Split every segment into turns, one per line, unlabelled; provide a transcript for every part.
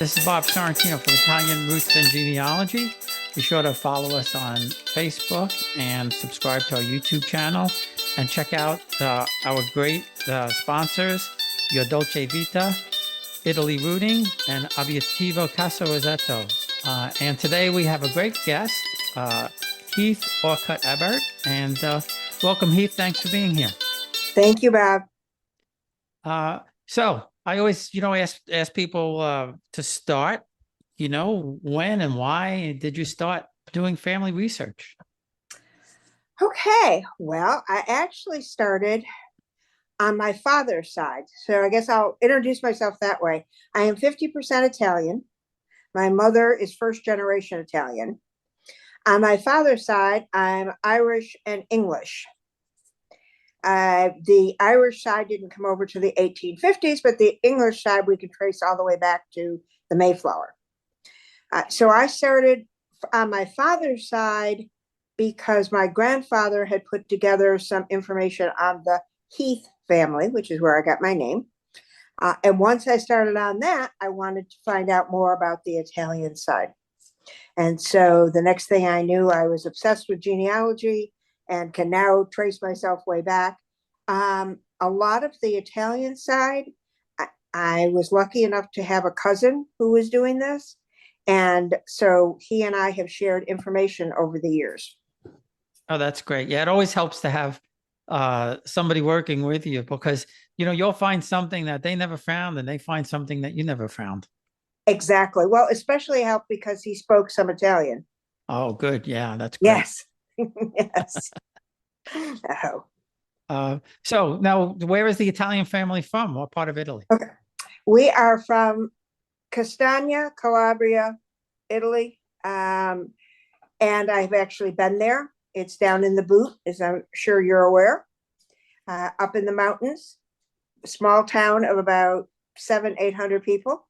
This is Bob Sorrentino from Italian Roots and Genealogy. Be sure to follow us on Facebook and subscribe to our YouTube channel and check out our great sponsors, Your Dolce Vita, Italy Rooting, and Abiettivo Casa Rosetto. And today we have a great guest, Heath Orcutt-Abert. And welcome, Heath. Thanks for being here.
Thank you, Bob.
So I always, ask people to start, when and why did you start doing family research?
Okay, well, I actually started on my father's side. So I guess I'll introduce myself that way. I am 50% Italian. My mother is first generation Italian. On my father's side, I'm Irish and English. The Irish side didn't come over to the 1850s, but the English side we can trace all the way back to the Mayflower. So I started on my father's side because my grandfather had put together some information on the Heath family, which is where I got my name. And once I started on that, I wanted to find out more about the Italian side. And so the next thing I knew, I was obsessed with genealogy and can now trace myself way back. A lot of the Italian side, I was lucky enough to have a cousin who was doing this. And so he and I have shared information over the years.
Oh, that's great. Yeah, it always helps to have somebody working with you because, you'll find something that they never found and they find something that you never found.
Exactly. Well, especially helped because he spoke some Italian.
Oh, good. Yeah, that's great.
Yes. Yes.
So now, where is the Italian family from? What part of Italy?
Okay. We are from Castagna, Calabria, Italy. And I've actually been there. It's down in the boot, as I'm sure you're aware, up in the mountains, a small town of about 700-800 people.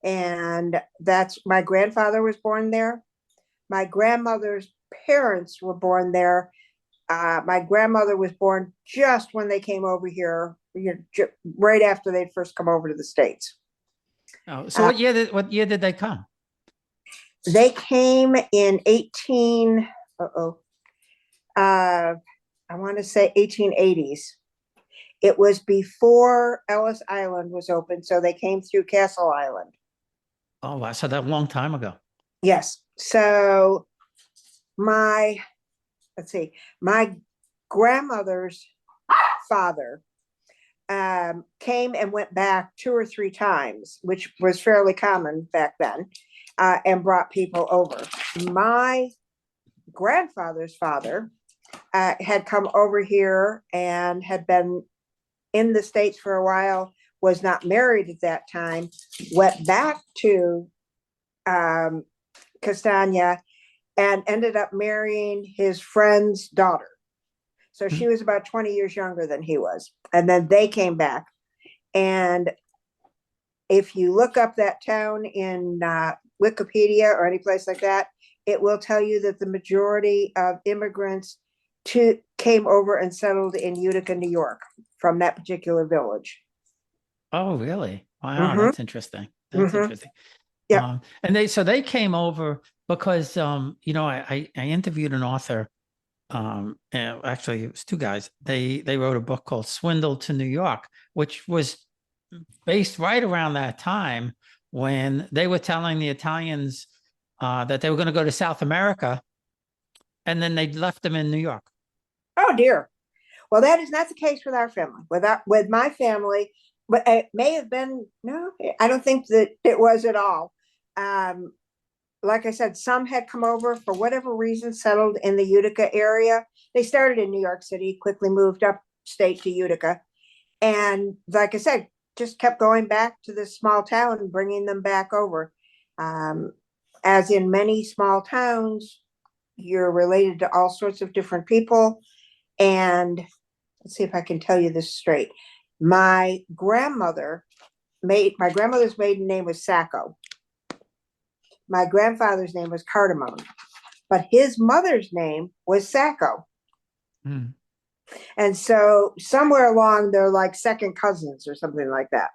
And that's my grandfather was born there. My grandmother's parents were born there. My grandmother was born just when they came over here, right after they'd first come over to the States.
Oh, so what year did they come?
They came in I want to say 1880s. It was before Ellis Island was open, so they came through Castle Island.
Oh, wow. So that a long time ago.
Yes. So my grandmother's father came and went back 2 or 3 times, which was fairly common back then, and brought people over. My grandfather's father had come over here and had been in the States for a while, was not married at that time, went back to Castagna and ended up marrying his friend's daughter. So she was about 20 years younger than he was. And then they came back. And if you look up that town in Wikipedia or any place like that, it will tell you that the majority of immigrants came over and settled in Utica, New York from that particular village.
Oh, really? Wow, that's interesting. That's interesting.
Yeah.
And they came over because I interviewed an author. And actually, it was 2 guys. They wrote a book called Swindle to New York, which was based right around that time when they were telling the Italians that they were going to go to South America, and then they left them in New York.
Oh dear. Well, that is not the case with our family. With my family, but it may have been. No, I don't think that it was at all. Like I said, some had come over for whatever reason, settled in the Utica area. They started in New York City, quickly moved upstate to Utica. And like I said, just kept going back to this small town and bringing them back over. As in many small towns, you're related to all sorts of different people. And let's see if I can tell you this straight. My grandmother's maiden name was Sacco. My grandfather's name was Cardamone, but his mother's name was Sacco. And so somewhere along they're like second cousins or something like that.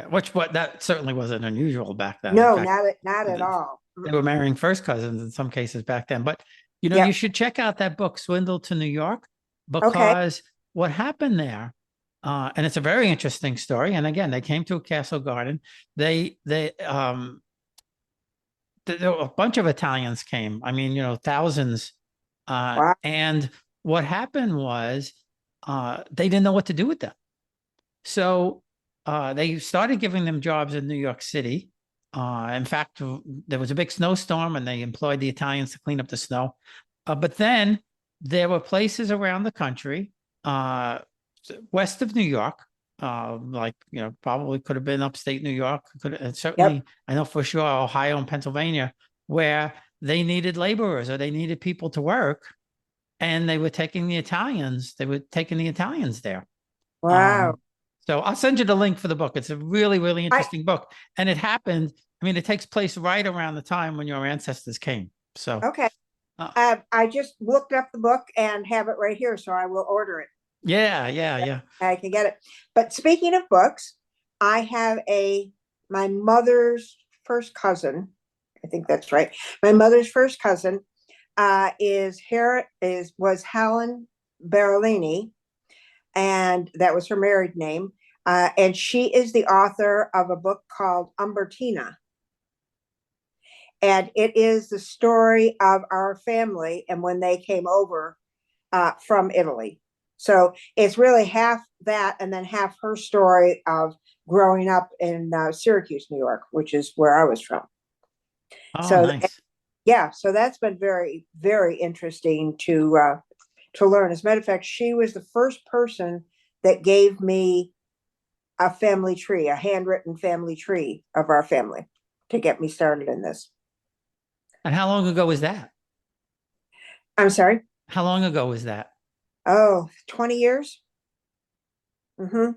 What that certainly wasn't unusual back then. In
No,
fact,
not at all.
they were marrying first cousins in some cases back then. But you
Yep.
should check out that book, Swindle to New York,
Okay.
because what happened there, and it's a very interesting story. And again, they came to a castle garden. A bunch of Italians came. I mean, thousands.
Wow.
And what happened was they didn't know what to do with them. So they started giving them jobs in New York City. In fact, there was a big snowstorm and they employed the Italians to clean up the snow. But then there were places around the country, west of New York, like, probably could have been upstate New York, certainly,
Yep.
I know for sure, Ohio and Pennsylvania, where they needed laborers or they needed people to work. And they were taking the Italians there.
Wow.
So I'll send you the link for the book. It's a really, really
I
interesting book. And it happened, I mean, it takes place right around the time when your ancestors came. So,
okay. I just looked up the book and have it right here, so I will order it.
yeah.
I can get it. But speaking of books, I have my mother's first cousin. I think that's right. My mother's first cousin was Helen Barolini, and that was her married name. And she is the author of a book called Umbertina. And it is the story of our family and when they came over from Italy. So it's really half that and then half her story of growing up in Syracuse, New York, which is where I was from.
Oh,
So
nice.
yeah, so that's been very, very interesting to learn. As a matter of fact, she was the first person that gave me a family tree, a handwritten family tree of our family to get me started in this.
And how long ago was that?
I'm sorry.
How long ago was that?
Oh, 20 years. Mm-hmm.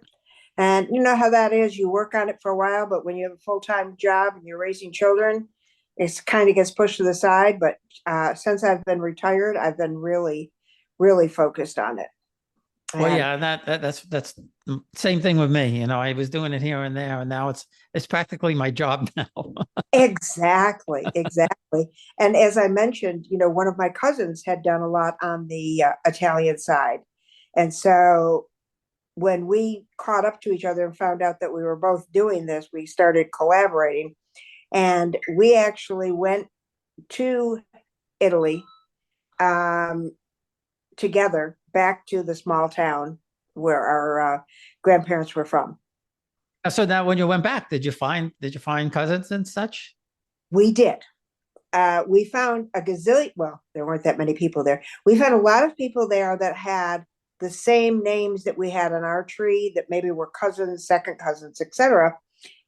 And you know how that is. You work on it for a while, but when you have a full-time job and you're raising children, it kind of gets pushed to the side. But since I've been retired, I've been really, really focused on it.
Well,
And
yeah, that's the same thing with me. I was doing it here and there, and now it's practically my job now.
exactly, exactly. And as I mentioned, one of my cousins had done a lot on the Italian side. And so when we caught up to each other and found out that we were both doing this, we started collaborating. And we actually went to Italy together back to the small town where our grandparents were from.
So now when you went back, did you find cousins and such?
We did. We found a gazillion, well, there weren't that many people there. We found a lot of people there that had the same names that we had on our tree, that maybe were cousins, second cousins, etc.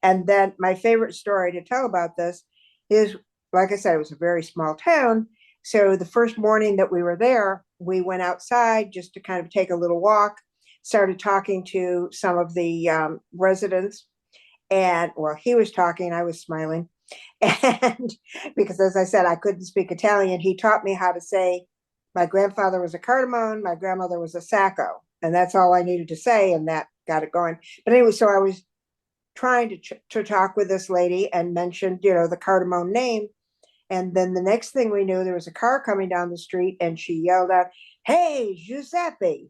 And then my favorite story to tell about this is, like I said, it was a very small town. So the first morning that we were there, we went outside just to kind of take a little walk, started talking to some of the residents. And well, he was talking, I was smiling. And because, as I said, I couldn't speak Italian, he taught me how to say, my grandfather was a cardamom, my grandmother was a sacco. And that's all I needed to say. And that got it going. But anyway, so I was trying to talk with this lady and mentioned, the cardamom name. And then the next thing we knew, there was a car coming down the street and she yelled out, "Hey, Giuseppe,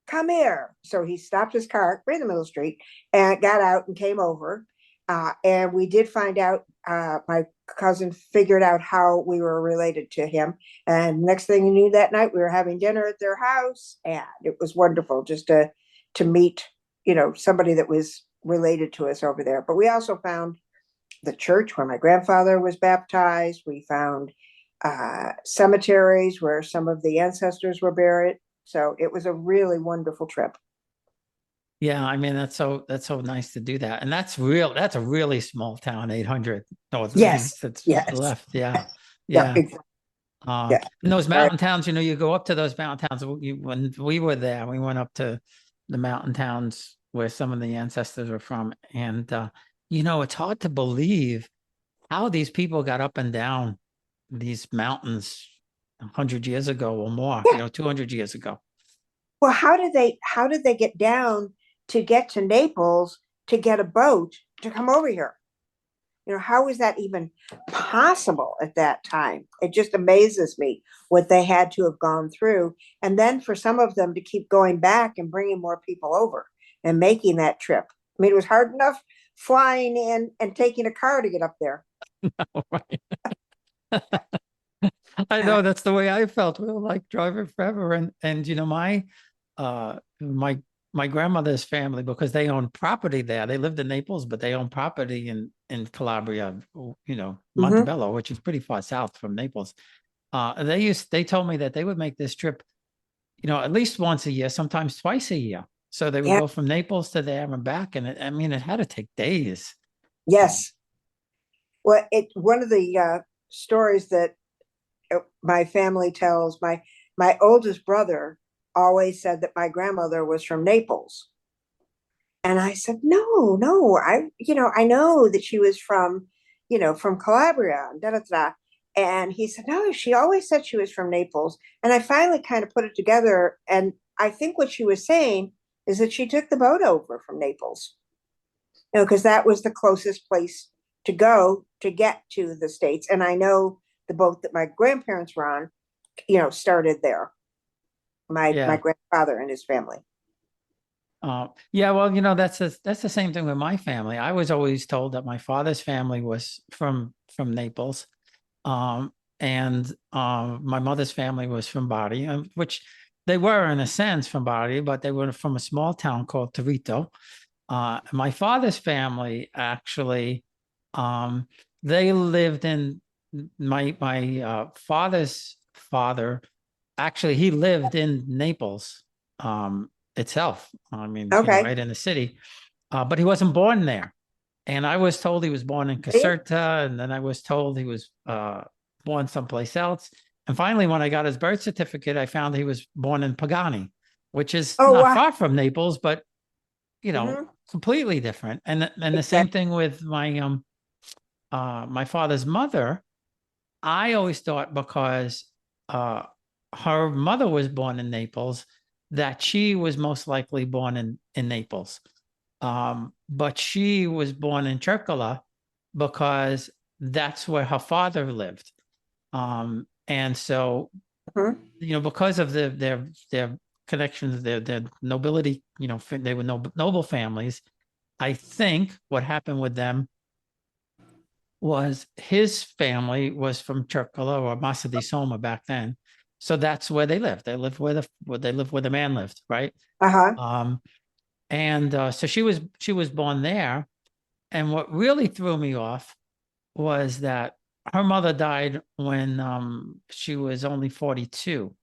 come here." So he stopped his car right in the middle of the street and got out and came over. And we did find out, my cousin figured out how we were related to him. And next thing you knew, that night we were having dinner at their house. And it was wonderful just to meet, somebody that was related to us over there. But we also found the church where my grandfather was baptized. We found cemeteries where some of the ancestors were buried. So it was a really wonderful trip.
Yeah, I mean that's so nice to do that, and that's a really small town, 800. No,
Yes.
it's
Yes.
left. Yeah,
Yeah.
yeah.
Exactly. Yeah.
And those
Right.
mountain towns, you go up to those mountain towns. When we were there, we went up to the mountain towns where some of the ancestors were from, and it's hard to believe how these people got up and down these mountains 100 years ago or more.
Yeah.
200 years ago.
Well, how did they get down to get to Naples to get a boat to come over here. How is that even possible at that time? It just amazes me what they had to have gone through. And then for some of them to keep going back and bringing more people over and making that trip. I mean, it was hard enough flying in and taking a car to get up there.
Right. I know that's the way I felt. We were like driving forever. And my grandmother's family, because they owned property there. They lived in Naples, but they owned property in Calabria,
Mm-hmm.
Montebello, which is pretty far south from Naples. They told me that they would make this trip, at least once a year, sometimes twice a year. So they would
Yeah.
go from Naples to there and back. And it had to take days.
Yes. Well, one of the stories that my family tells, my oldest brother always said that my grandmother was from Naples. And I said, no, no, I know that she was from Calabria, da, da, da. And he said, no, she always said she was from Naples. And I finally kind of put it together. And I think what she was saying is that she took the boat over from Naples, because that was the closest place to go to get to the States. And I know the boat that my grandparents were on, started there. My
Yeah.
grandfather and his family.
Yeah, well, that's the same thing with my family. I was always told that my father's family was from Naples, and my mother's family was from Bari, which they were in a sense from Bari, but they were from a small town called Torito. My father's family actually, they lived in my father's father. Actually, he lived in Naples itself. I mean,
Okay.
right in the city, but he wasn't born there. And I was told he was born in
See?
Caserta, and then I was told he was born someplace else. And finally, when I got his birth certificate, I found he was born in Pagani, which is
Oh,
not
wow.
far from Naples, but
Mm-hmm.
completely different. And the same
Exactly.
thing with my father's mother. I always thought because uh, her mother was born in Naples, that she was most likely born in Naples. But she was born in Cercola because that's where her father lived. And so,
Mm-hmm.
because of their connections, their nobility, they were noble families. I think what happened with them was his family was from Cercola or Massa di Soma back then. So that's where they lived. They lived where the man lived, right?
Uh-huh.
Um, and so she was born there. And what really threw me off was that her mother died when she was only 42,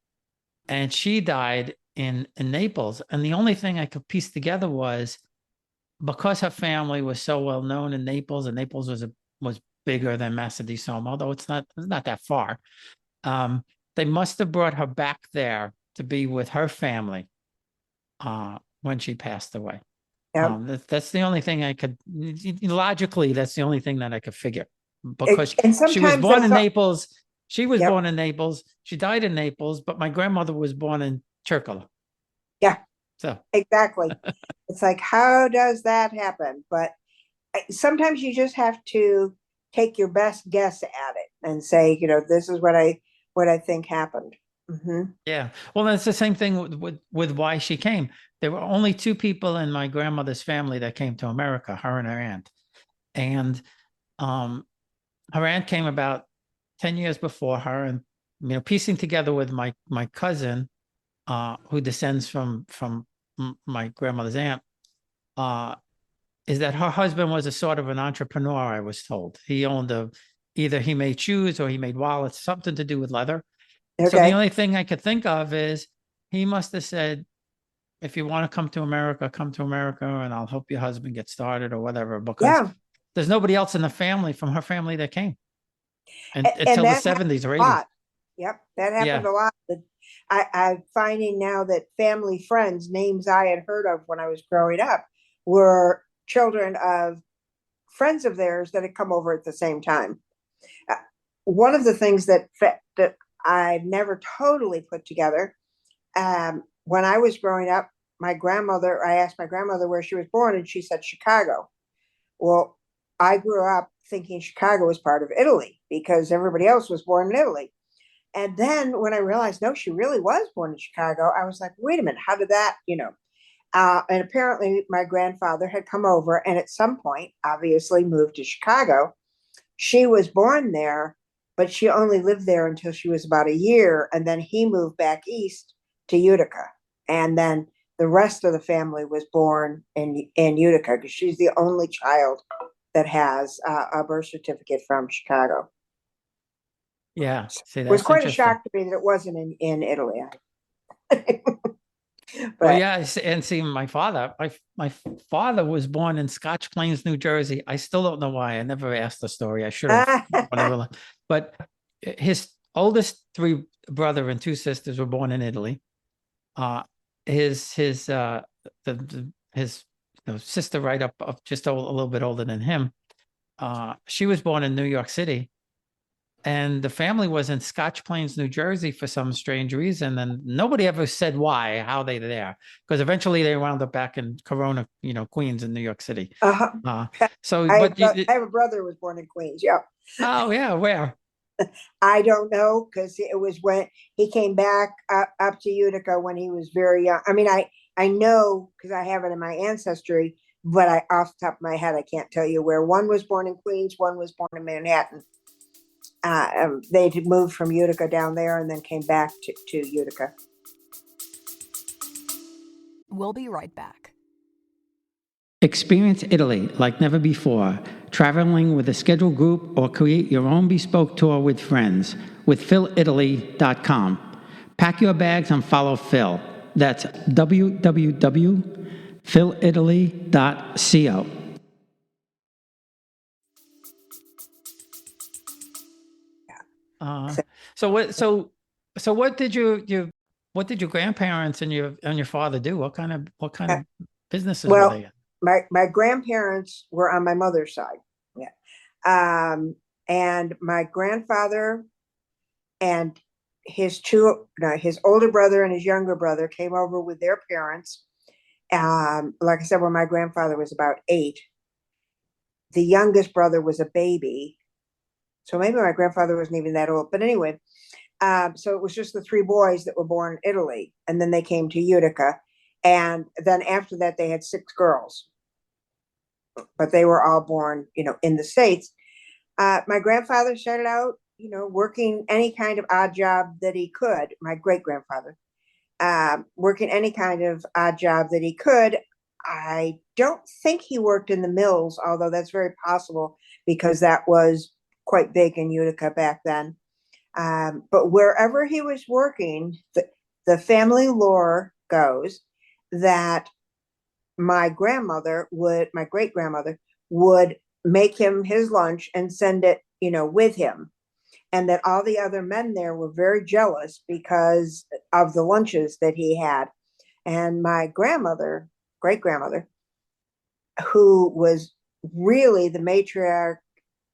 and she died in Naples. And the only thing I could piece together was because her family was so well known in Naples, and Naples was bigger than Massa di Soma, although it's not that far. They must have brought her back there to be with her family when she passed away.
Yep.
That's the only thing I could logically. That's the only thing that I could figure, because
And
she was
sometimes
born
I
in
thought,
Naples. She was
yep.
born in Naples. She died in Naples, but my grandmother was born in Cercola.
Yeah,
So
exactly. It's like, how does that happen? But sometimes you just have to take your best guess at it and say, this is what I think happened. Mm-hmm.
yeah, well, that's the same thing with why she came. There were only two people in my grandmother's family that came to America, her and her aunt, and um, her aunt came about 10 years before her, and piecing together with my cousin who descends from my grandmother's aunt, uh, is that her husband was a sort of an entrepreneur. I was told he owned either he made shoes or he made wallets, something to do with leather. So the
Okay.
only thing I could think of is he must have said, if you want to come to America, and I'll help your husband get started or whatever, because
Yeah.
there's nobody else in the family from her family that came and
And
until the
that happened
70s or
a
80s.
lot. Yep. That happened
Yeah.
a lot. I'm finding now that family friends, names I had heard of when I was growing up, were children of friends of theirs that had come over at the same time. Uh, One of the things that I never totally put together, when I was growing up, I asked my grandmother where she was born, and she said Chicago. Well, I grew up thinking Chicago was part of Italy because everybody else was born in Italy. And then when I realized, no, she really was born in Chicago, I was like, wait a minute, how did that, and apparently my grandfather had come over and at some point, obviously, moved to Chicago. She was born there, but she only lived there until she was about a year. And then he moved back east to Utica. And then the rest of the family was born in Utica because she's the only child that has a birth certificate from Chicago.
Yeah. See,
It was
that's
quite a
interesting.
shock to me that it wasn't in Italy.
Well,
But
yeah, and see, my father was born in Scotch Plains, New Jersey. I still don't know why. I never asked the story. I should have. Whatever. But his oldest three brother and two sisters were born in Italy. His sister right up just a little bit older than him. She was born in New York City. And the family was in Scotch Plains, New Jersey for some strange reason. And nobody ever said why, how they there. Because eventually they wound up back in Corona, Queens in New York City.
uh-huh.
So,
I
but
have a brother who was born in Queens. Yeah.
oh yeah, where?
I don't know because it was when he came back up to Utica when he was very young. I mean, I know because I have it in my ancestry, but off the top of my head, I can't tell you where. One was born in Queens, one was born in Manhattan. They had moved from Utica down there and then came back to Utica.
We'll be right back.
Experience Italy like never before, traveling with a scheduled group or create your own bespoke tour with friends with philitaly.com. Pack your bags and follow Phil. That's www.philitaly.co. So what did what did your grandparents and your father do? What kind of businesses were they in?
My grandparents were on my mother's side. Yeah. And my grandfather and his older brother and his younger brother came over with their parents. Like I said, when my grandfather was about 8, the youngest brother was a baby. So maybe my grandfather wasn't even that old. But anyway, so it was just the 3 boys that were born in Italy. And then they came to Utica. And then after that, they had 6 girls. But they were all born, in the States. My grandfather started out, working any kind of odd job that he could. My great-grandfather, working any kind of odd job that he could. I don't think he worked in the mills, although that's very possible because that was quite big in Utica back then. But wherever he was working, the family lore goes that my great-grandmother would make him his lunch and send it, with him. And that all the other men there were very jealous because of the lunches that he had. And my great-grandmother, who was really the matriarch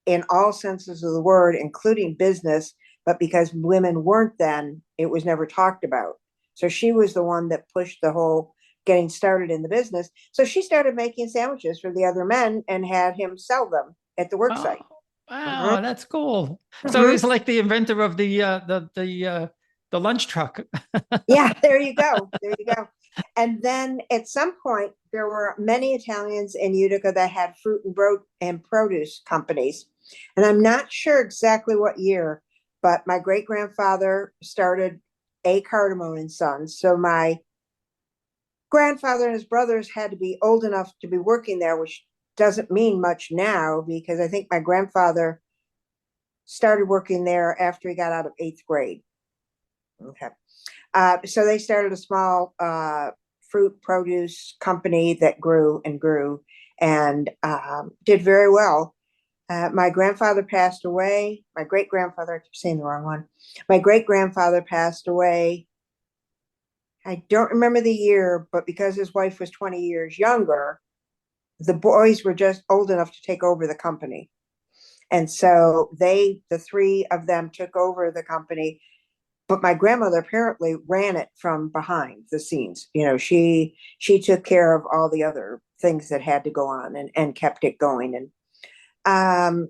in all senses of the word, including business, but because women weren't then, it was never talked about. So she was the one that pushed the whole getting started in the business. So she started making sandwiches for the other men and had him sell them at the work site.
Wow, that's cool. So
Mhm.
he's like the inventor of the lunch truck.
Yeah, there you go. There you go. And then at some point, there were many Italians in Utica that had fruit and produce companies. And I'm not sure exactly what year, but my great-grandfather started A. Cardamone and Sons. So my grandfather and his brothers had to be old enough to be working there, which doesn't mean much now because I think my grandfather started working there after he got out of 8th grade. Okay. So they started a small fruit produce company that grew and grew and did very well. My grandfather passed away. My great-grandfather, I keep saying the wrong one. My great-grandfather passed away. I don't remember the year, but because his wife was 20 years younger, the boys were just old enough to take over the company. And so the 3 of them took over the company. but my grandmother apparently ran it from behind the scenes. She took care of all the other things that had to go on and kept it going. And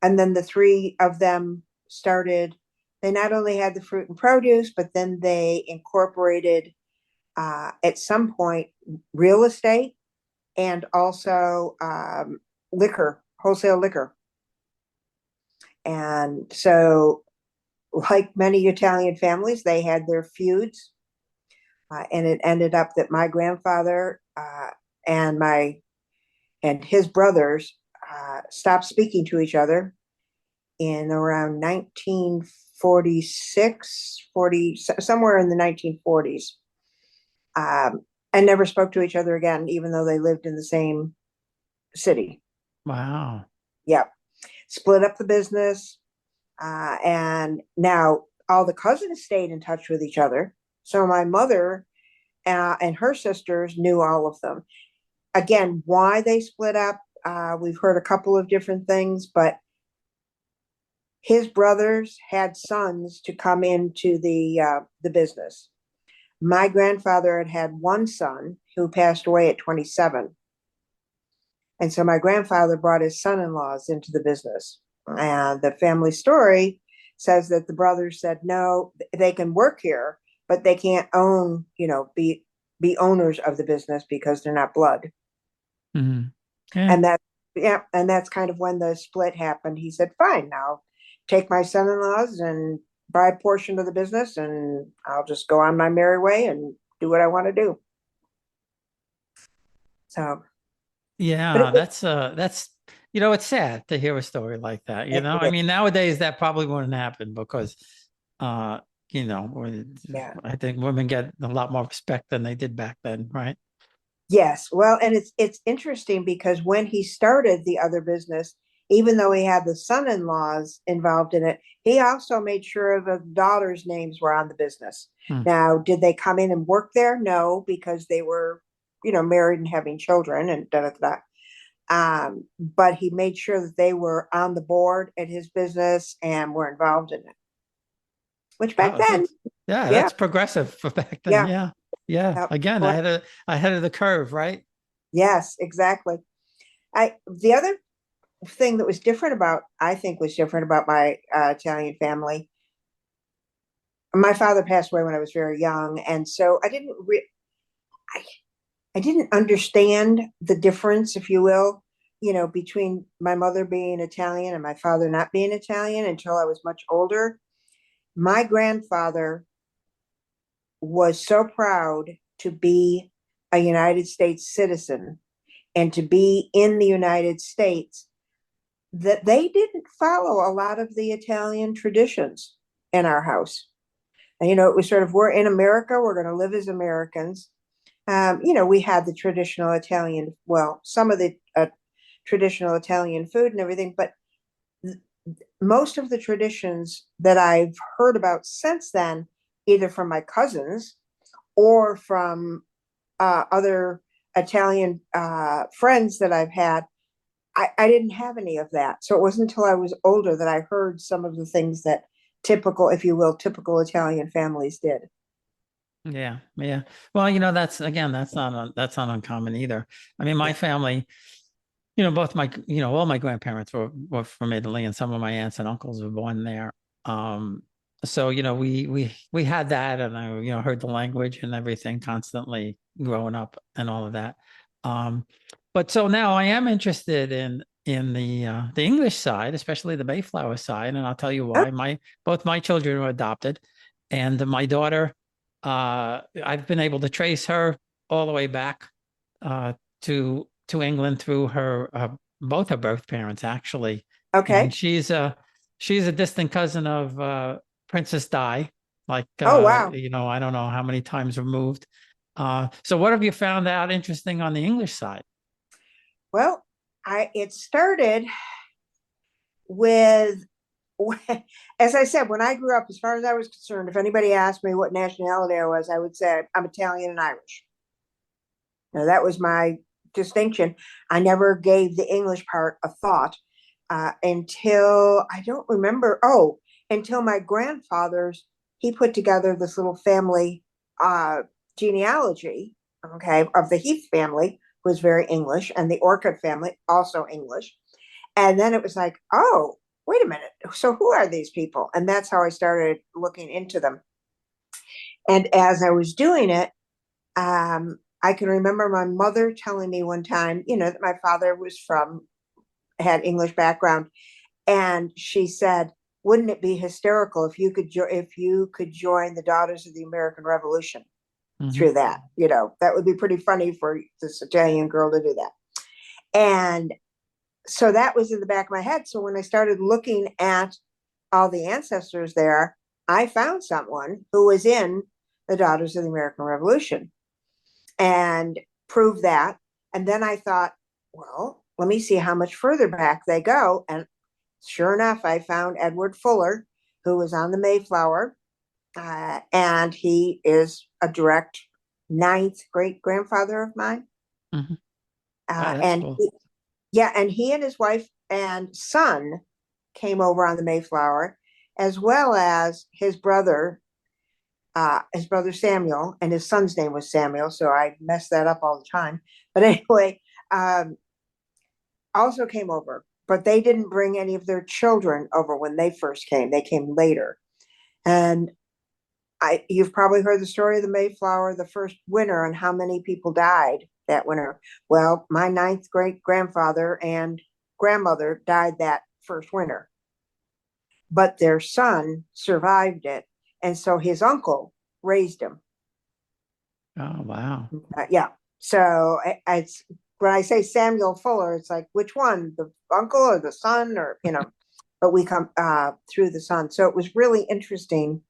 then the three of them started, they not only had the fruit and produce, but then they incorporated at some point real estate and also liquor, wholesale liquor. And so, like many Italian families, they had their feuds. And it ended up that my grandfather and his brothers stopped speaking to each other in around 1946, 40, somewhere in the 1940s, and never spoke to each other again, even though they lived in the same city.
Wow.
Yep. Split up the business. And now all the cousins stayed in touch with each other. So my mother and her sisters knew all of them. Again, why they split up, we've heard a couple of different things, but his brothers had sons to come into the business. My grandfather had one son who passed away at 27. And so my grandfather brought his son-in-laws into the business. And the family story says that the brothers said, no, they can work here, but they can't own, be owners of the business because they're not blood.
Mm-hmm. Yeah.
And that's kind of when the split happened. He said, fine, now take my son-in-laws and buy a portion of the business, and I'll just go on my merry way and do what I want to do. So,
Yeah, that's it's sad to hear a story like that. I mean, nowadays that probably wouldn't happen because yeah. I think women get a lot more respect than they did back then, right?
Yes. Well, and it's interesting because when he started the other business, even though he had the son-in-laws involved in it, he also made sure the daughters' names were on the business. Now, did they come in and work there? No, because they were, married and having children and but he made sure that they were on the board at his business and were involved in it. Which back then,
that's progressive for back then. Yeah.
Yep.
Again, ahead of the curve, right?
Yes, exactly. The other thing that was different about my Italian family. My father passed away when I was very young, and so I didn't understand the difference, if you will, between my mother being Italian and my father not being Italian until I was much older. My grandfather was so proud to be a United States citizen and to be in the United States that they didn't follow a lot of the Italian traditions in our house. And, it was sort of, we're in America, we're going to live as Americans. We had the traditional Italian, some of the traditional Italian food and everything, but most of the traditions that I've heard about since then, either from my cousins or from other Italian friends that I've had, I didn't have any of that. So it wasn't until I was older that I heard some of the things that typical Italian families did.
Yeah. Well, that's not uncommon either. I mean, my family, both all my grandparents were from Italy, and some of my aunts and uncles were born there. So we had that, and I heard the language and everything constantly growing up and all of that. But so now I am interested in the English side, especially the Mayflower side, and I'll tell you why. Both my children were adopted, and my daughter, I've been able to trace her all the way back to England through both her birth parents, actually.
Okay.
And she's a distant cousin of Princess Di. Like,
oh wow,
I don't know how many times removed. So what have you found out interesting on the English side?
Well, it started with, as I said, when I grew up, as far as I was concerned, if anybody asked me what nationality I was, I would say I'm Italian and Irish. Now, that was my distinction. I never gave the English part a thought until, I don't remember, until my grandfather's he put together this little family genealogy, okay, of the Heath family, who was very English, and the Orcutt family, also English. And then it was like, oh, wait a minute. So who are these people? And that's how I started looking into them. And as I was doing it, I can remember my mother telling me one time, that my father had English background. And she said, wouldn't it be hysterical if you could join the Daughters of the American Revolution through that? That would be pretty funny for this Italian girl to do that. And so that was in the back of my head. So when I started looking at all the ancestors there, I found someone who was in the Daughters of the American Revolution and proved that. And then I thought, well, let me see how much further back they go. And sure enough, I found Edward Fuller, who was on the Mayflower, and he is a direct 9th great grandfather of mine.
Mm-hmm. Wow,
And
cool.
he and his wife and son came over on the Mayflower, as well as his brother Samuel, and his son's name was Samuel, so I mess that up all the time. But anyway, also came over, but they didn't bring any of their children over when they first came. They came later. And you've probably heard the story of the Mayflower, the first winter, and how many people died that winter. Well, my 9th great grandfather and grandmother died that first winter, but their son survived it. And so his uncle raised him.
Oh, wow.
Yeah. So it's when I say Samuel Fuller, it's like, which one, the uncle or the son, or, but we come through the son. So it was really interesting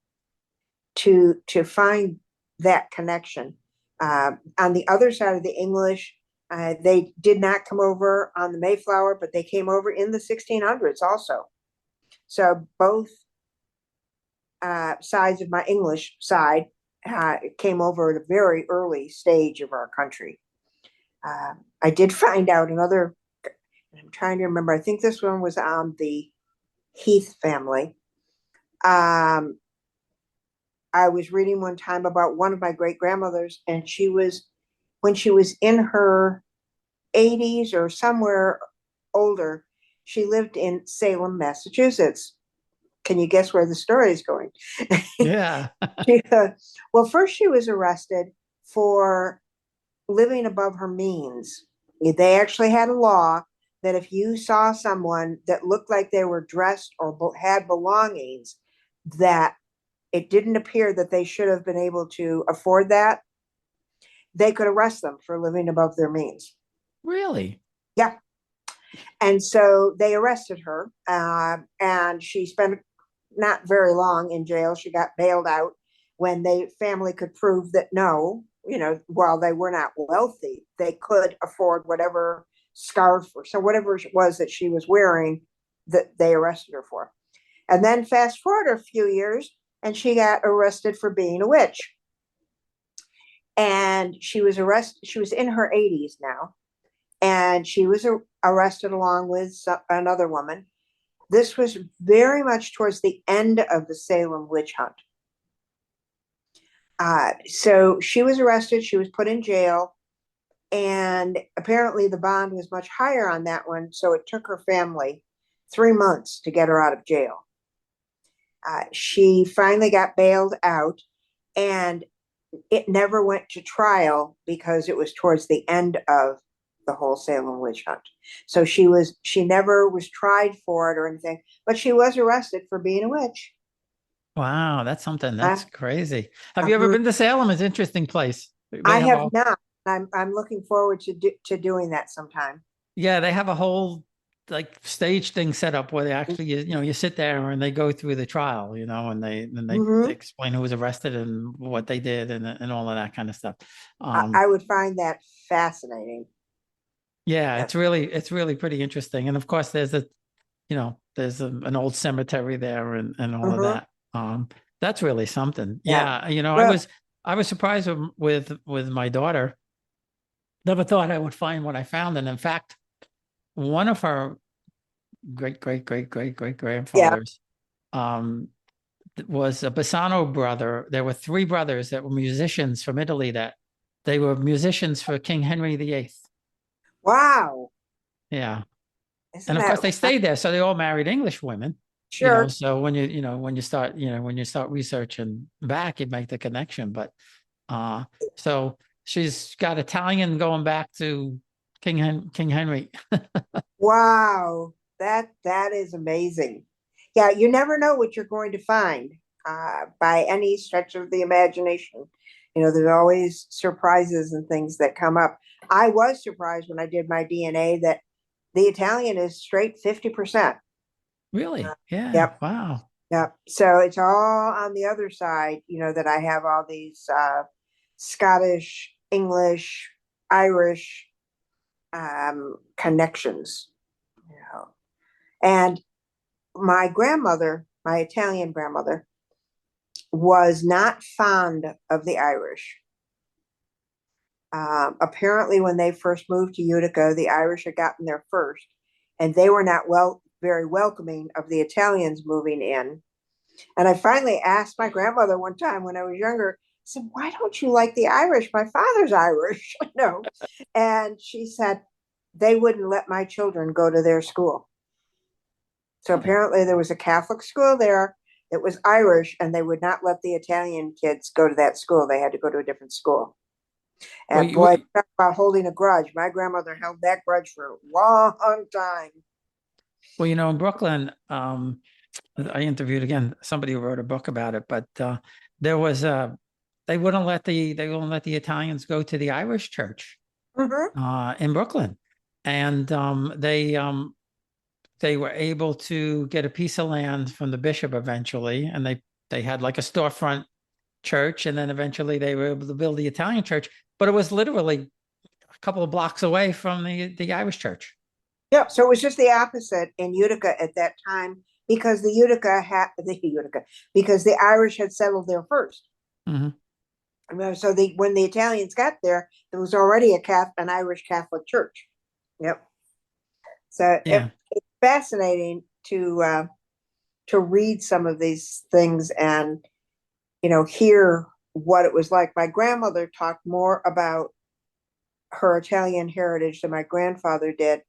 to find that connection. On the other side of the English, they did not come over on the Mayflower, but they came over in the 1600s also. So both sides of my English side came over at a very early stage of our country. I did find out another, I'm trying to remember, I think this one was on the Heath family. I was reading one time about one of my great grandmothers, and when she was in her 80s or somewhere older, she lived in Salem, Massachusetts. Can you guess where the story is going?
Yeah.
Well, first she was arrested for living above her means. They actually had a law that if you saw someone that looked like they were dressed or had belongings that it didn't appear that they should have been able to afford that, they could arrest them for living above their means.
Really?
Yeah. And so they arrested her, and she spent not very long in jail. She got bailed out when the family could prove that no, while they were not wealthy, they could afford whatever scarf or so whatever it was that she was wearing that they arrested her for. And then fast forward a few years, and she got arrested for being a witch. And she was arrested. She was in her 80s now, and she was arrested along with another woman. This was very much towards the end of the Salem witch hunt. So she was arrested. She was put in jail, and apparently the bond was much higher on that one. So it took her family 3 months to get her out of jail. She finally got bailed out, and it never went to trial because it was towards the end of the whole Salem witch hunt. So she never was tried for it or anything, but she was arrested for being a witch.
Wow, that's something. That's crazy. Have you ever been to Salem? It's an interesting place.
I have not. I'm looking forward to doing that sometime.
Yeah, they have a whole stage thing set up where they actually, you sit there and they go through the trial, and they explain who was arrested and what they did and all of that kind of stuff.
I would find that fascinating.
Yeah, it's really pretty interesting. And of course, there's an old cemetery there and all of that. That's really something. Yeah, I was surprised with my daughter. Never thought I would find what I found, and in fact, one of her great grandfathers was a Bassano brother. There were three brothers that were musicians from Italy that they were musicians for King Henry VIII.
Wow.
Yeah.
Isn't
And of course
that
they stayed there. So they all married English women,
sure?
so when you start, when you start researching back, you make the connection. But so she's got Italian going back to King Henry.
Wow. That is amazing. Yeah, you never know what you're going to find by any stretch of the imagination. There's always surprises and things that come up. I was surprised when I did my DNA that the Italian is straight 50%.
Really? Yeah.
Yep.
Wow.
Yep. So it's all on the other side, that I have all these Scottish, English, Irish connections. And my grandmother, my Italian grandmother, was not fond of the Irish. Apparently, when they first moved to Utica, the Irish had gotten there first, and they were not very welcoming of the Italians moving in. And I finally asked my grandmother one time when I was younger, I said, "Why don't you like the Irish? My father's Irish." And she said, "They wouldn't let my children go to their school." So apparently there was a Catholic school there that was Irish, and they would not let the Italian kids go to that school. They had to go to a different school. And boy, talk about holding a grudge. My grandmother held that grudge for a long time.
Well, in Brooklyn, I interviewed again somebody who wrote a book about it, but there was they wouldn't let the Italians go to the Irish church in Brooklyn, and they were able to get a piece of land from the bishop eventually, and they had like a storefront church, and then eventually they were able to build the Italian church, but it was literally a couple of blocks away from the Irish church.
Yeah, so it was just the opposite in Utica at that time because because the Irish had settled there first. So when the Italians got there, there was already an Irish Catholic church. Yep. So
Yeah.
it's fascinating to read some of these things and hear what it was like. My grandmother talked more about her Italian heritage than my grandfather did.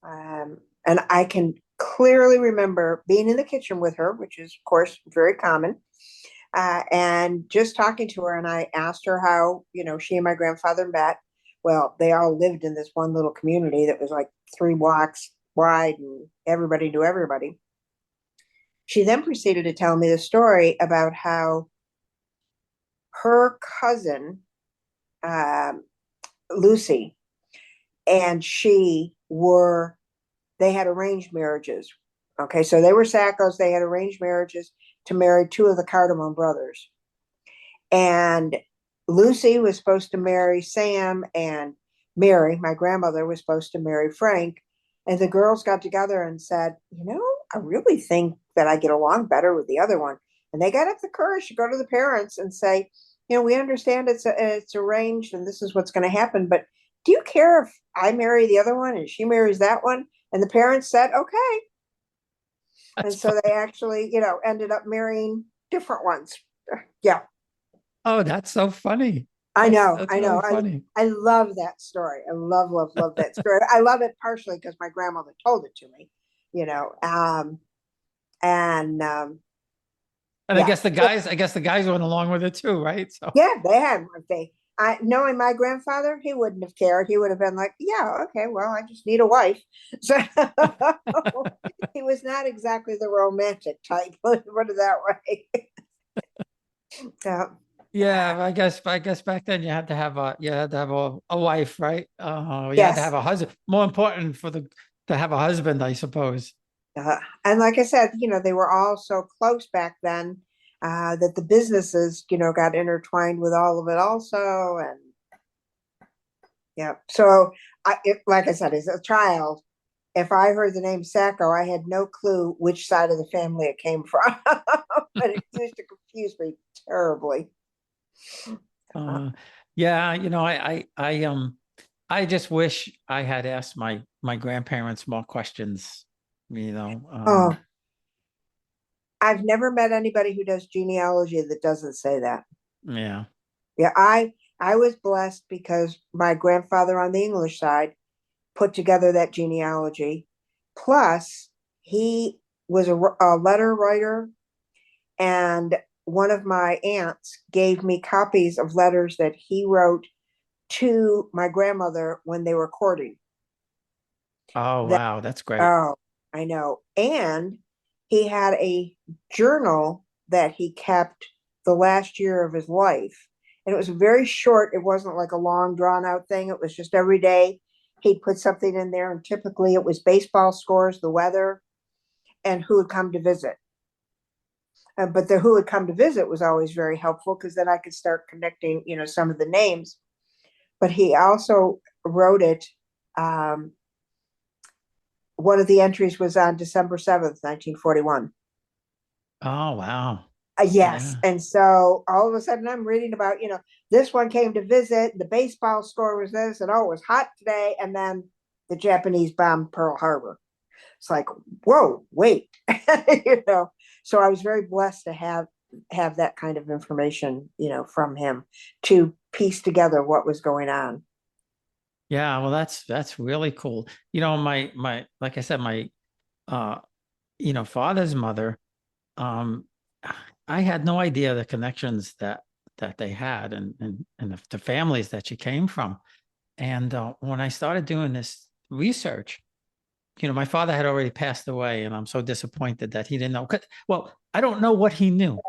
And I can clearly remember being in the kitchen with her, which is, of course, very common, and just talking to her. And I asked her how, she and my grandfather met. Well, they all lived in this one little community that was like 3 blocks wide, and everybody knew everybody. She then proceeded to tell me the story about how her cousin, Lucy, and they had arranged marriages. Okay, so they were Sackos. They had arranged marriages to marry 2 of the Cardamom brothers. And Lucy was supposed to marry Sam, and Mary, my grandmother, was supposed to marry Frank. And the girls got together and said, I really think that I get along better with the other one. And they got up the courage to go to the parents and say, we understand it's arranged and this is what's going to happen, but do you care if I marry the other one and she marries that one? And the parents said, okay. And so they actually, ended up marrying different ones. Yeah.
Oh, that's so funny.
I know.
Really funny.
I love that story. I love that story. I love it partially because my grandmother told it to me,
and I guess the guys went along with it too, right? So
yeah, they had knowing my grandfather, he wouldn't have cared. He would have been like, yeah, okay, well, I just need a wife. So he was not exactly the romantic type, put it that way. So
yeah, I guess back then you had to have a wife, right? You had to have a husband. More important to have a husband, I suppose.
And like I said, they were all so close back then that the businesses, got intertwined with all of it also. And yeah, so like I said, as a child, if I heard the name Sacco, I had no clue which side of the family it came from, but it used to confuse me terribly.
Yeah, I just wish I had asked my grandparents more questions.
Oh, I've never met anybody who does genealogy that doesn't say that.
Yeah.
Yeah, I was blessed because my grandfather on the English side put together that genealogy. Plus, he was a letter writer, and one of my aunts gave me copies of letters that he wrote to my grandmother when they were courting.
Oh,
That,
wow. That's great.
oh, I know. And he had a journal that he kept the last year of his life. And it was very short. It wasn't like a long, drawn out thing. It was just every day he'd put something in there. And typically it was baseball scores, the weather, and who would come to visit. But the who would come to visit was always very helpful because then I could start connecting, some of the names. But he also wrote it. One of the entries was on December 7th, 1941.
Oh, wow.
Yes.
Yeah.
And so all of a sudden I'm reading about, this one came to visit, the baseball score was this, and oh, it was hot today. And then the Japanese bombed Pearl Harbor. It's like, whoa, wait, So I was very blessed to have that kind of information, from him to piece together what was going on.
Yeah. Well, that's really cool. Like I said, my, uh, father's mother, um, I had no idea the connections that they had and the families that she came from. And when I started doing this research, my father had already passed away, and I'm so disappointed that he didn't know. Well, I don't know what he knew.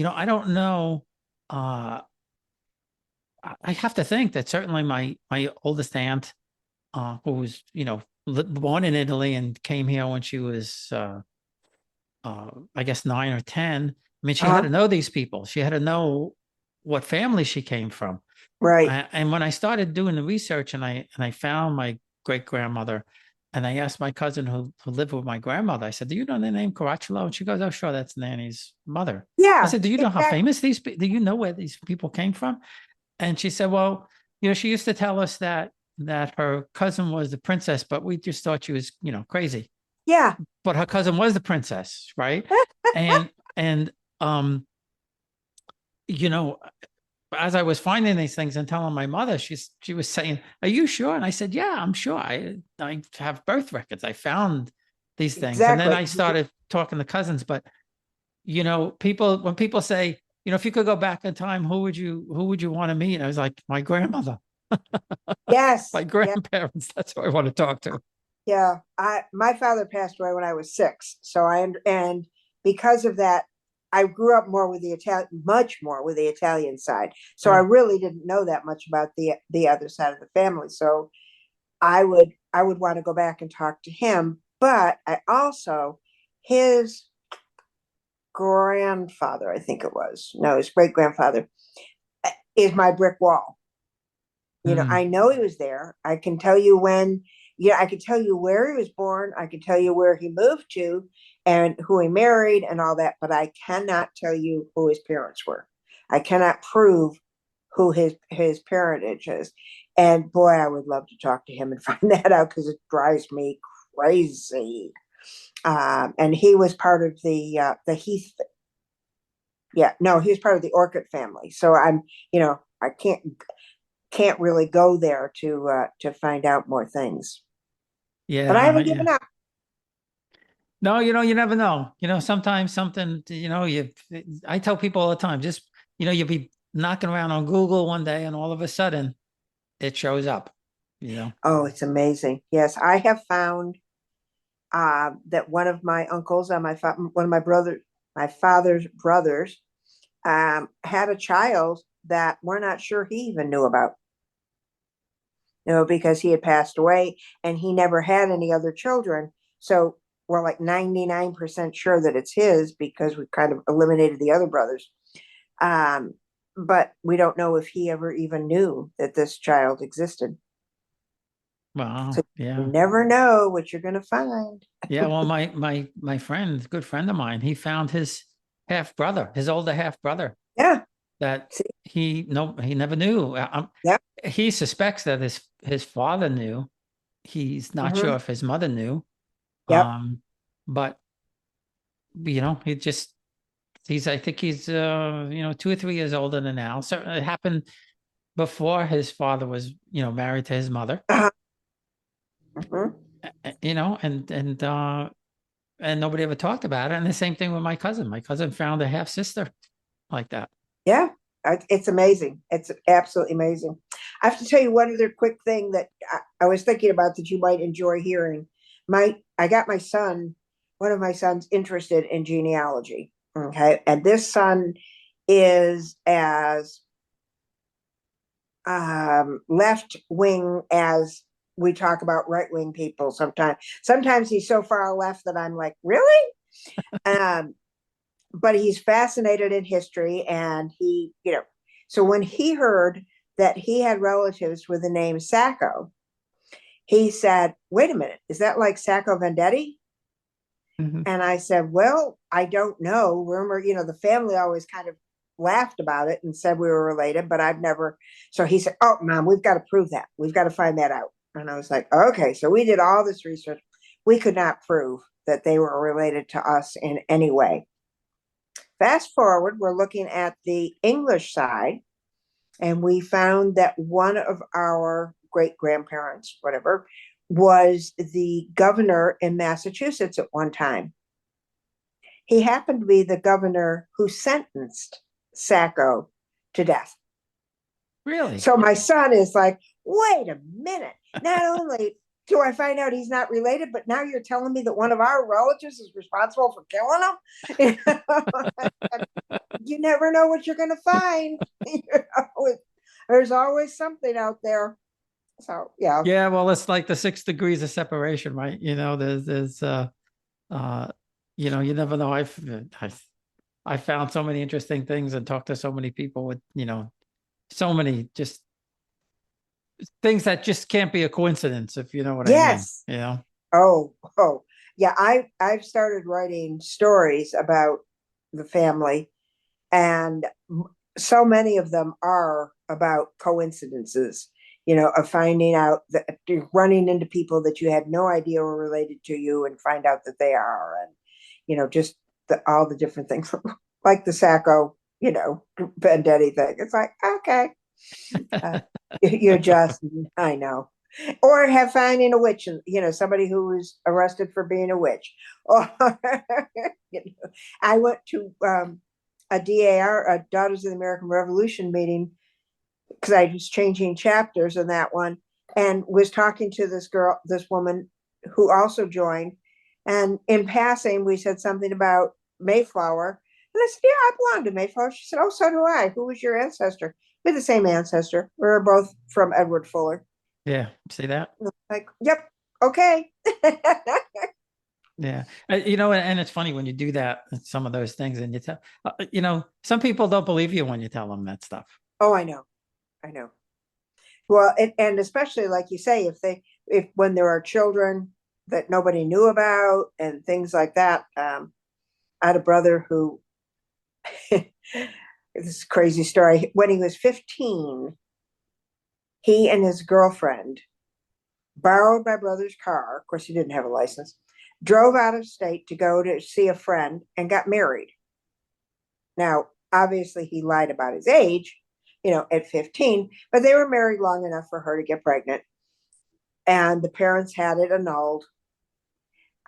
I don't know. Uh, I have to think that certainly my oldest aunt, who was born in Italy and came here when she was I guess 9 or 10. I mean, she had
Uh-huh.
to know these people. She had to know what family she came from.
Right.
And when I started doing the research and I found my great grandmother, and I asked my cousin who lived with my grandmother, I said, "Do you know the name Caracciolo?" And she goes, "Oh, sure, that's Nanny's mother." I
Yeah,
said, "Do you know how
exactly.
famous do you know where these people came from?" And she said, "Well, she used to tell us that her cousin was the princess, but we just thought she was, crazy.
Yeah.
But her cousin was the princess, right?" And and um, you know, as I was finding these things and telling my mother, she was saying, "Are you sure?" And I said, "Yeah, I'm sure. I have birth records. I found these things." And then
Exactly.
I started talking to cousins. But people when people say, if you could go back in time, who would you want to meet? And I was like, my grandmother,
Yes.
my
Yeah.
grandparents. That's who I want to talk to.
Yeah. My father passed away when I was 6. So and because of that, I grew up more with the Italian, much more with the Italian side. So I
Sure.
really didn't know that much about the other side of the family. So I would want to go back and talk to him. But I also his grandfather, I think it was, no, his great grandfather, is my brick wall.
Mm.
I know he was there. I can tell you when, I can tell you where he was born. I can tell you where he moved to and who he married and all that, but I cannot tell you who his parents were. I cannot prove who his parentage is. And boy, I would love to talk to him and find that out because it drives me crazy. And he was part of the Heath. Yeah, no, he was part of the Orcutt family. So I can't really go there to find out more things. But I
Yeah,
haven't
yeah.
given up.
No, you never know. Sometimes something, I tell people all the time, just, you'll be knocking around on Google one day and all of a sudden it shows up, you know.
Oh, it's amazing. Yes, I have found that one of my uncles and one of my father's brothers, had a child that we're not sure he even knew about. Because he had passed away and he never had any other children. So we're like 99% sure that it's his because we kind of eliminated the other brothers. Um, but we don't know if he ever even knew that this child existed. So
Wow.
you
Yeah.
never know what you're going to find.
Yeah. Well, my friend, good friend of mine, he found his half brother, his older half brother
Yeah.
that
See,
he never knew.
yeah.
He suspects that his father knew. He's not
Hmm.
sure if his mother knew.
Yep.
But I think he's 2 or 3 years older than Al. So it happened before his father was, married to his mother,
Mhm.
and nobody ever talked about it. And the same thing with my cousin. My cousin found a half sister like that.
Yeah, it's amazing. It's absolutely amazing. I have to tell you one other quick thing that I was thinking about that you might enjoy hearing. I got one of my sons interested in genealogy. Okay. And this son is as left wing as we talk about right wing people sometimes. Sometimes he's so far left that I'm like, really? But he's fascinated in history, and so when he heard that he had relatives with the name Sacco, he said, wait a minute, is that like Sacco Vendetti?
Mhm.
And I said, well, I don't know. Rumor, the family always kind of laughed about it and said we were related, but I've never. So he said, oh, Mom, we've got to prove that. We've got to find that out. And I was like, okay. So we did all this research. We could not prove that they were related to us in any way. Fast forward, we're looking at the English side, and we found that one of our great grandparents, whatever, was the governor in Massachusetts at one time. He happened to be the governor who sentenced Sacco to death.
Really?
So my son is like, wait a minute. Not only do I find out he's not related, but now you're telling me that one of our relatives is responsible for killing him? You never know what you're going to find. There's always something out there. So, yeah.
Yeah, well, it's like the 6 degrees of separation, right? There's you never know. I found so many interesting things and talked to so many people with, so many just things that just can't be a coincidence, if you know what I mean.
Yes. Oh. Yeah. I've started writing stories about the family, and so many of them are about coincidences, of finding out that you're running into people that you had no idea were related to you and find out that they are. And, just all the different things like the Sacco, Vendetti thing. It's like, okay, you're just, I know. Or have finding a witch, and somebody who was arrested for being a witch. Or I went to a DAR, a Daughters of the American Revolution meeting, because I was changing chapters in that one, and was talking to this woman who also joined. And in passing, we said something about Mayflower. And I said, yeah, I belong to Mayflower. She said, oh, so do I. Who was your ancestor? We're the same ancestor. We were both from Edward Fuller.
Yeah. See that?
Like, yep. Okay.
Yeah. And it's funny when you do that, some of those things, and you tell, some people don't believe you when you tell them that stuff.
Oh, I know. Well, and especially like you say, if when there are children that nobody knew about and things like that. I had a brother who, this is a crazy story. When he was 15, he and his girlfriend borrowed my brother's car. Of course, he didn't have a license. Drove out of state to go to see a friend and got married. Now, obviously, he lied about his age, at 15, but they were married long enough for her to get pregnant. And the parents had it annulled.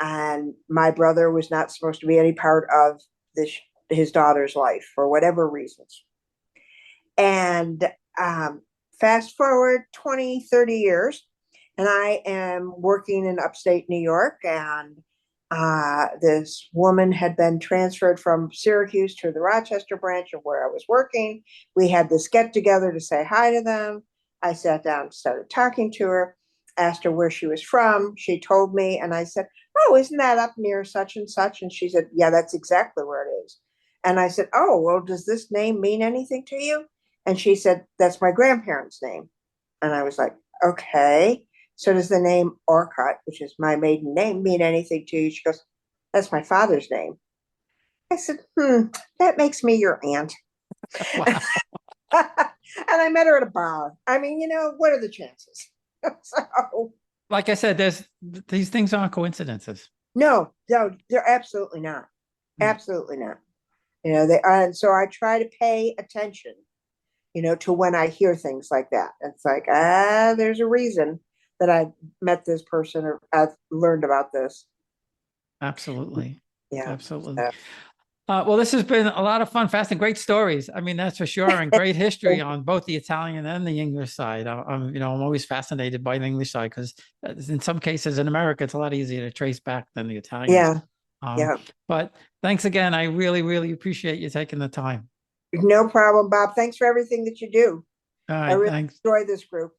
And my brother was not supposed to be any part of his daughter's life for whatever reasons. And fast forward 20, 30 years, and I am working in upstate New York, and this woman had been transferred from Syracuse to the Rochester branch of where I was working. We had this get together to say hi to them. I sat down and started talking to her, asked her where she was from. She told me, and I said, oh, isn't that up near such and such? And she said, yeah, that's exactly where it is. And I said, oh, well, does this name mean anything to you? And she said, that's my grandparents' name. And I was like, okay. So does the name Orcutt, which is my maiden name, mean anything to you? She goes, that's my father's name. I said, that makes me your aunt.
Wow.
And I met her at a bar. I mean, what are the chances? So,
like I said, these things aren't coincidences.
no, they're absolutely not. Absolutely not. You know, and so I try to pay attention, to when I hear things like that. It's like, there's a reason that I met this person or I've learned about this.
Absolutely.
Yeah.
Absolutely. Well, this has been a lot of fun, fast and great stories. I mean, that's for sure. And great history on both the Italian and the English side. I'm always fascinated by the English side because in some cases in America, it's a lot easier to trace back than the Italians.
Yeah. Yeah.
But thanks again. I really, really appreciate you taking the time.
No problem, Bob. Thanks for everything that you do.
All
I
right.
really
Thanks.
enjoy this group.